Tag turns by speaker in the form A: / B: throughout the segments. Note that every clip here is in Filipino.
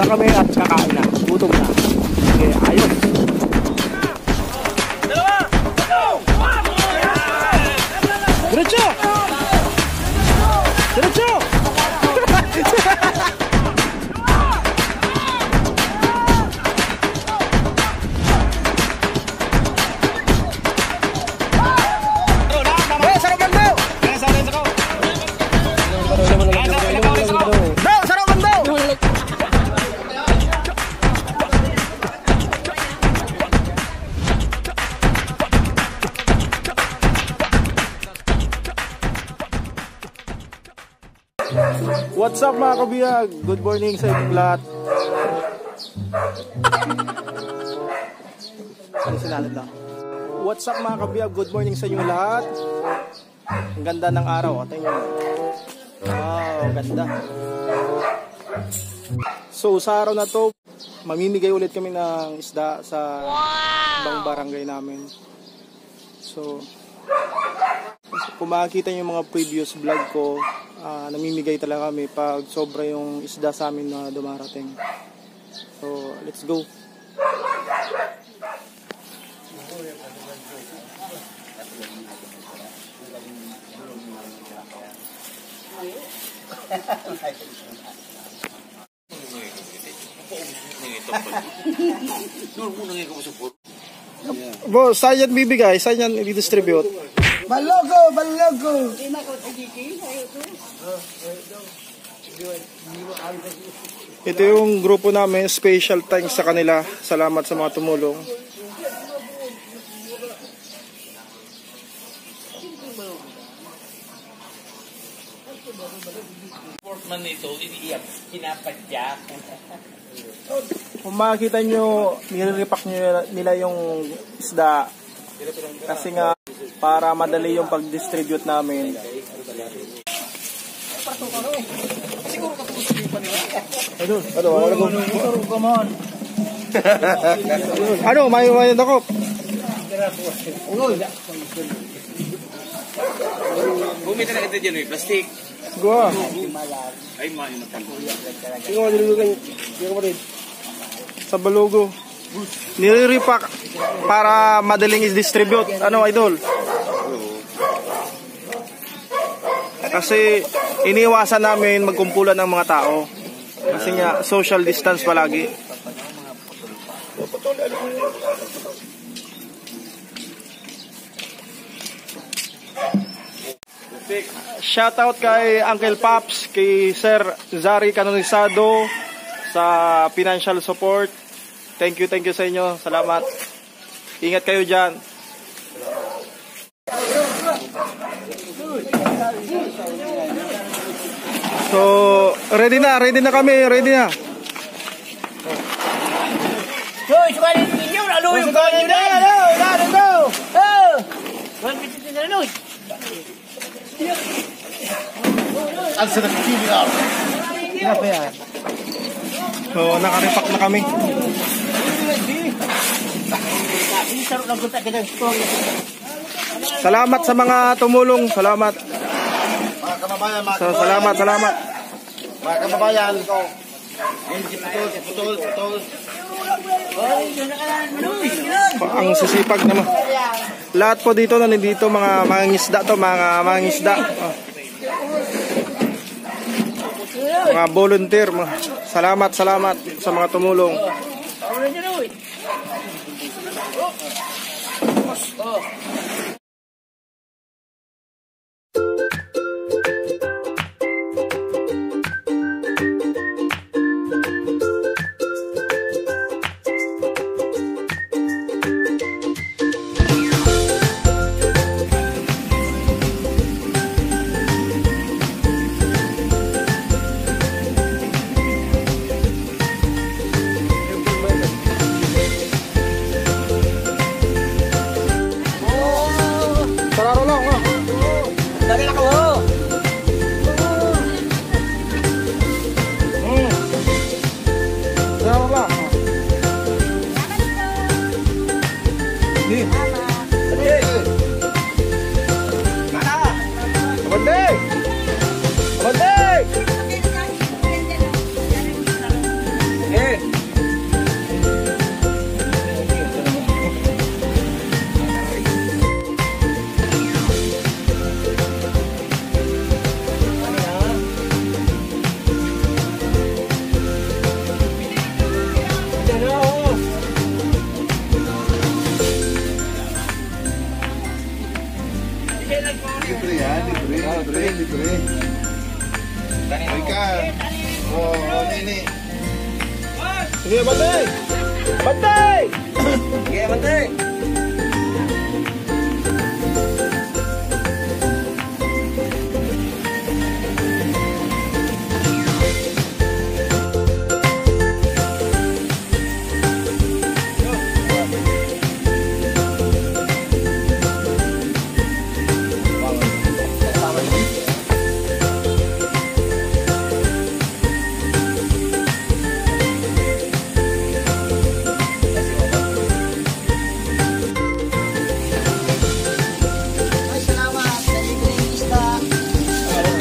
A: na kami at kakain na. Gutom na. Okay, ayos. Diretso! Diretso! What's up mga kabiyag? Good morning sa inyong lahat. What's up mga kabiyag? Good morning sa inyong lahat. Ang ganda ng araw. Tingnan nyo. Wow, ganda. So sa araw na to, mamimigay ulit kami ng isda sa ibang barangay namin. So kung makikita nyo yung mga previous vlog ko, namimigay talaga kami pag sobra yung isda sa amin na dumarating. So let's go. Boss, saan yan bibigay? Saan yan i-distribute?
B: Balogo, balogo.
A: Ito yung grupo namin, special thanks sa kanila. Salamat sa mga tumulong.
C: Man ito, iniiyak, pinapadya.
A: Kung makikita nyo, niliripak nila yung isda. Kasi nga, para madali yung pag-distribute namin. Ano, may ako.
C: Bumita na kita dyan, may plastic.
A: Gua.
C: Ay, mahin na tanong.
A: Sa Balogo. Niliripak para madaling i-distribute. Ano, idol? Kasi iniwasan namin magkumpulan ng mga tao. Kasi nga, social distance palagi. Shoutout kay Uncle Pops, kay Sir Zari Canonisado sa financial support. Thank you sa inyo. Salamat. Ingat kayo dyan. So, ready na kami, ready na.
B: Hoy, sumali ninyo, lalo yung kanya na. Lalo, go. Oh. One minute na lalo. Ang sarap kili ako. Apa yan?
A: So, nakaripak na kami. Salamat sa mga tumulong. Salamat.
B: Mga kababayan,
A: So, salamat.
B: mga kababayan. Putol.
A: Ang sisipag naman. Lahat po dito nandito mga mangingisda to, mga mangingisda. Mga volunteer. Salamat sa mga tumulong.
D: Libre yan, libre. Ika. Oh, nini.
A: Sige, bantay! Bantay!
B: Sige, bantay!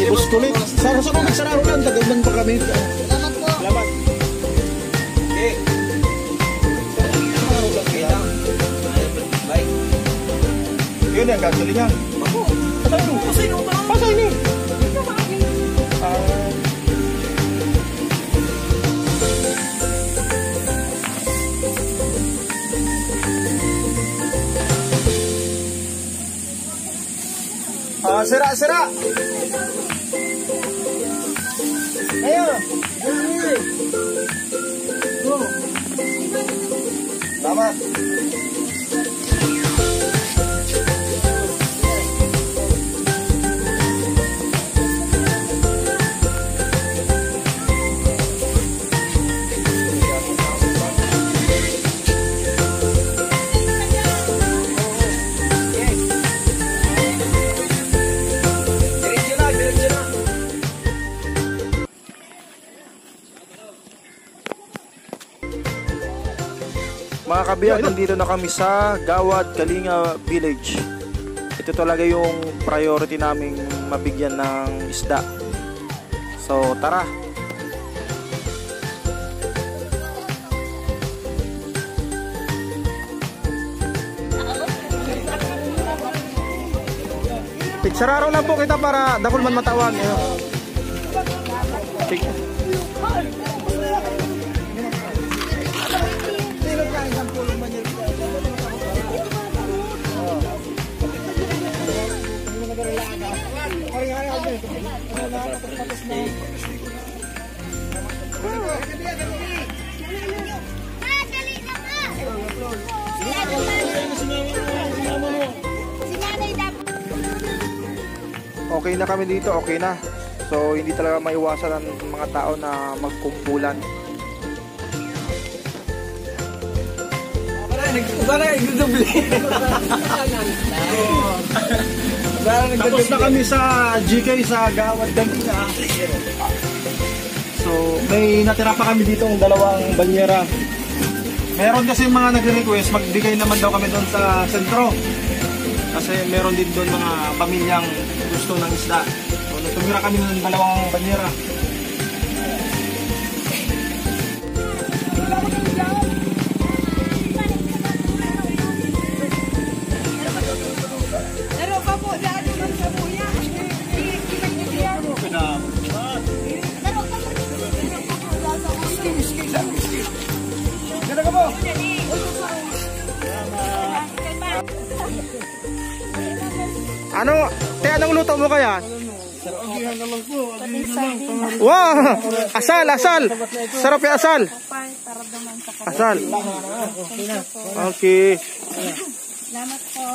A: Ibus kulit. Sa kung nagsararo lang, tagaman pa kami.
E: Salamat po.
A: Salamat. Yun ang gasoline niya. Pasay ni. Sira. Ayo. Selamat. Mga kabiyag, nandito na kami sa Gawad, Kalinga Village. Ito talaga yung priority naming mabigyan ng isda. So, tara! Pigsararo lang po kita para dakol man matawag. Okay na kami dito, okay na. So hindi talaga maiwasan ang mga tao na magkumpulan. Tapos na kami sa GK sa Gawad Kalinga. So may natira pa kami dito ng dalawang banyera. Meron kasi mga nagre-request, magbigay naman daw kami doon sa sentro. Kasi meron din doon mga pamilyang gusto ng isda. So tumira kami ng dalawang banyera. Ano? Anong luto mo kaya? Wow! Asal! Sarap yung asal! Asal! Okay.
E: Salamat po.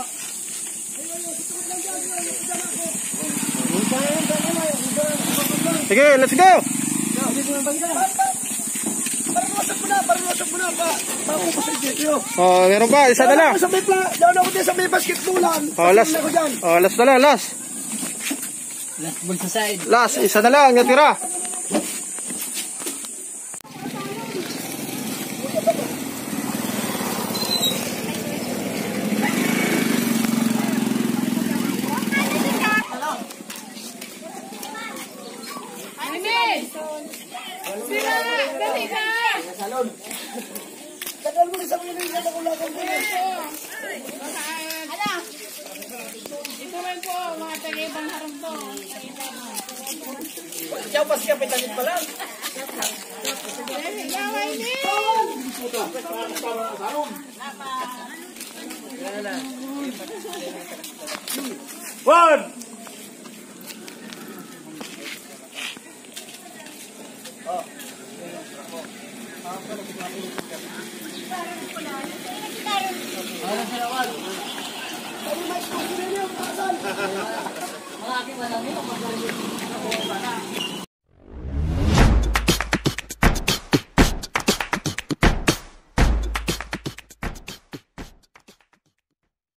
A: Sige, let's go! Oh, meron pa, isa na lang.
B: Doon ako din sa may basketballan.
A: Oh, last na lang, last.
B: Last ball sa side.
A: Last, isa na lang, natira.
B: One!
E: Mga aking malamig.